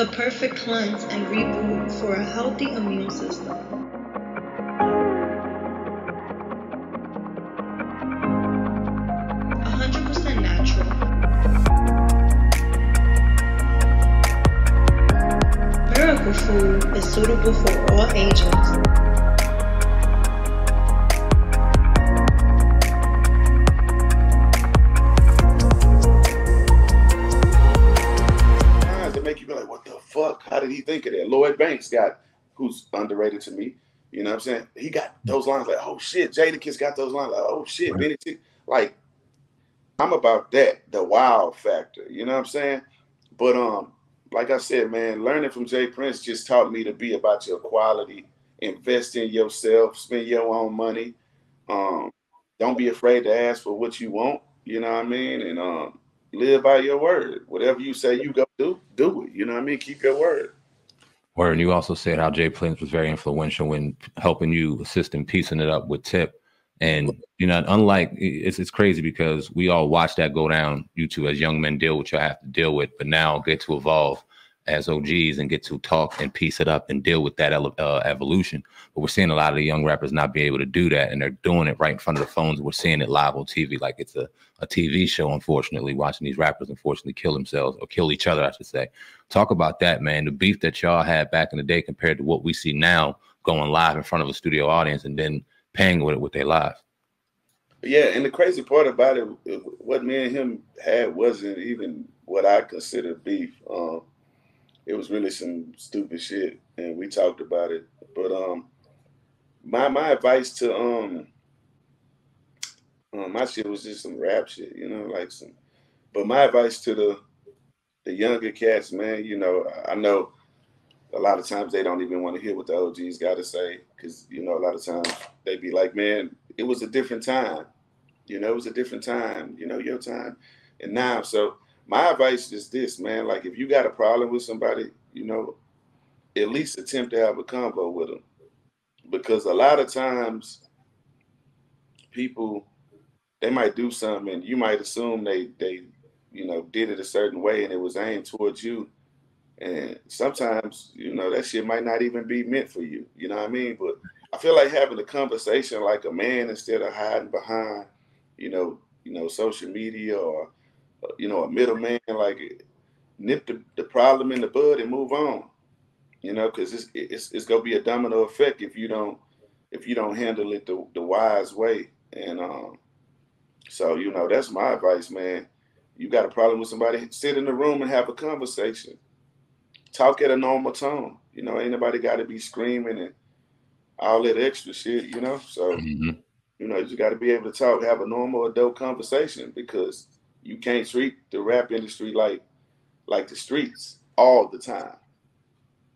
The perfect cleanse and reboot for a healthy immune system. 100% natural. Miracle food is suitable for all ages. Fuck, how did he think of that? Lloyd Banks who's underrated to me. You know what I'm saying? He got those lines like, oh shit. Jadakiss got those lines like, oh shit. Benny T. Like, I'm about that, the wow factor. You know what I'm saying? But like I said, man, learning from Jay Prince just taught me to be about your quality, invest in yourself, spend your own money. Don't be afraid to ask for what you want. You know what I mean? And live by your word. Whatever you say you go do it. You know what I mean? Keep your word. Word. And you also said how Jay Prince was very influential in helping you assist in piecing it up with Tip. And, you know, unlike, it's crazy because we all watch that go down. You two as young men deal with what you have to deal with, but now get to evolve as OGs and get to talk and piece it up and deal with that evolution. But we're seeing a lot of the young rappers not be able to do that, and they're doing it right in front of the phones. We're seeing it live on TV like it's a TV show, unfortunately, watching these rappers unfortunately kill themselves or kill each other, I should say. Talk about that, man, the beef that y'all had back in the day compared to what we see now going live in front of a studio audience and then paying with it with their lives. Yeah, and the crazy part about it, what me and him had wasn't even what I consider beef. It was really some stupid shit, and we talked about it. But my advice to my shit was just some rap shit, you know, like some. But my advice to the younger cats, man, you know, I know a lot of times they don't even want to hear what the OGs got to say because, you know, a lot of times they be like, man, it was a different time. You know, it was a different time, you know, your time and now. So my advice is this, man, like if you got a problem with somebody, you know, at least attempt to have a convo with them. Because a lot of times people, they might do something and you might assume they you know, did it a certain way and it was aimed towards you. And sometimes, you know, that shit might not even be meant for you. You know what I mean? But I feel like having a conversation like a man instead of hiding behind, you know, social media or, you know, a middleman, like nip the problem in the bud and move on. You know, because it's gonna be a domino effect if you don't handle it the wise way. And so, you know, that's my advice, man. You got a problem with somebody, sit in the room and have a conversation. Talk at a normal tone. You know, ain't nobody got to be screaming and all that extra shit, you know? So, you know, you got to be able to talk, have a normal adult conversation because you can't treat the rap industry like the streets all the time.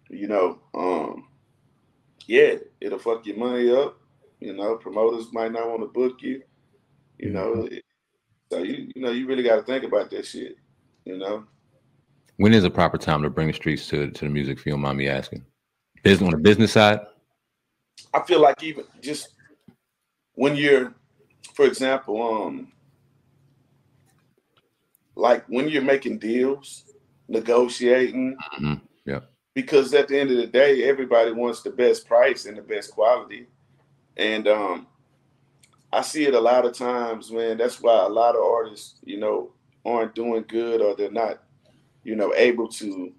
You know, yeah, it'll fuck your money up. You know, promoters might not want to book you. You know, so you know, you really got to think about that shit. You know, when is a proper time to bring the streets to the music? If you don't mind me asking, on the business side, I feel like even just when you're, for example, like when you're making deals, negotiating. Yeah. Because at the end of the day, everybody wants the best price and the best quality. And I see it a lot of times, man. That's why a lot of artists, you know, aren't doing good or they're not, you know, able to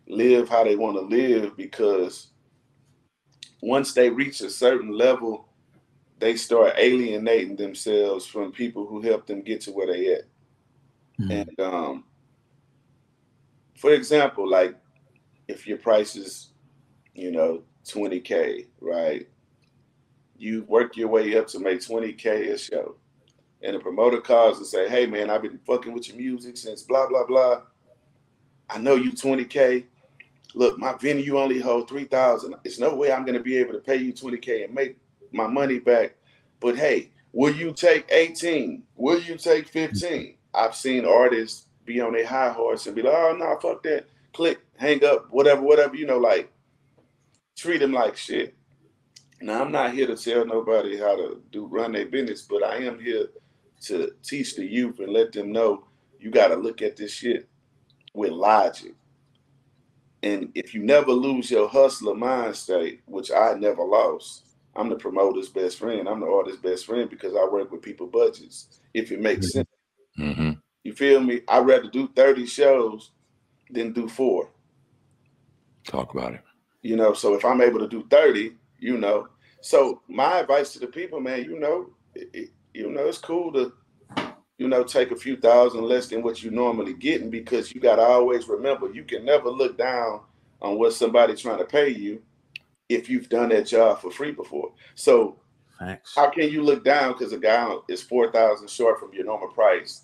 live how they want to live because once they reach a certain level, they start alienating themselves from people who help them get to where they at. And for example, like, if your price is, you know, $20K, right? You work your way up to make $20K a show. And the promoter calls and say, hey, man, I've been fucking with your music since blah, blah, blah. I know you $20K. Look, my venue only hold 3,000. There's no way I'm going to be able to pay you $20K and make my money back. But, hey, will you take 18? Will you take 15? I've seen artists be on their high horse and be like, oh, no, fuck that. Click, hang up, whatever, you know, like treat them like shit. Now, I'm not here to tell nobody how to run their business, but I am here to teach the youth and let them know you got to look at this shit with logic. And if you never lose your hustler mind state, which I never lost, I'm the promoter's best friend. I'm the artist's best friend because I work with people budgets, if it makes sense. Mm-hmm. You feel me? I'd rather do 30 shows than do 4. Talk about it. You know, so if I'm able to do 30, you know. So my advice to the people, man, you know, it's cool to, you know, take a few thousand less than what you normally getting, because you got to always remember, you can never look down on what somebody's trying to pay you if you've done that job for free before. So Thanks. How can you look down because a guy is $4,000 short from your normal price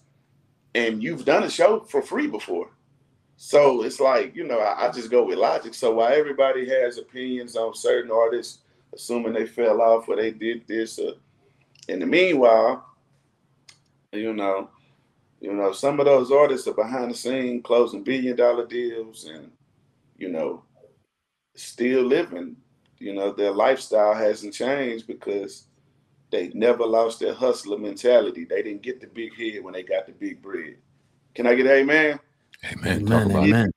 and you've done a show for free before? So it's like, you know, I just go with logic. So while everybody has opinions on certain artists, assuming they fell off or they did this, in the meanwhile, you know, some of those artists are behind the scene closing billion-dollar deals and, you know, still living. You know, their lifestyle hasn't changed because they never lost their hustler mentality. They didn't get the big head when they got the big bread. Can I get an amen? Amen. Amen. Talk about Amen. it.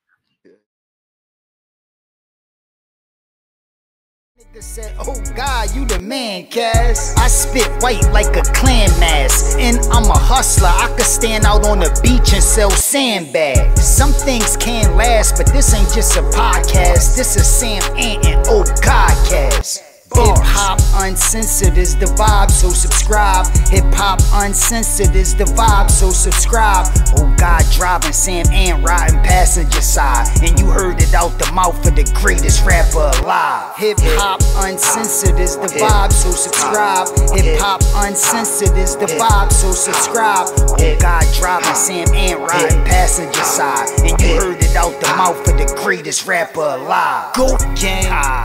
Nigga said, oh God, you the man, Cass. I spit white like a clan mask, and I'm a hustler. I could stand out on the beach and sell sandbags. Some things can't last, but this ain't just a podcast. This is Sam Ant and Oh God Cast. Hip hop uncensored is the vibe, so subscribe. Hip hop uncensored is the vibe, so subscribe. Oh God, driving Sam Ant riding passenger side, and you heard it out the mouth of the greatest rapper alive. Hip hop uncensored is the vibe, so subscribe. Hip hop uncensored is the vibe, so subscribe. Oh God, driving Sam Ant riding passenger side, and you heard it out the mouth of the greatest rapper alive. Go gang.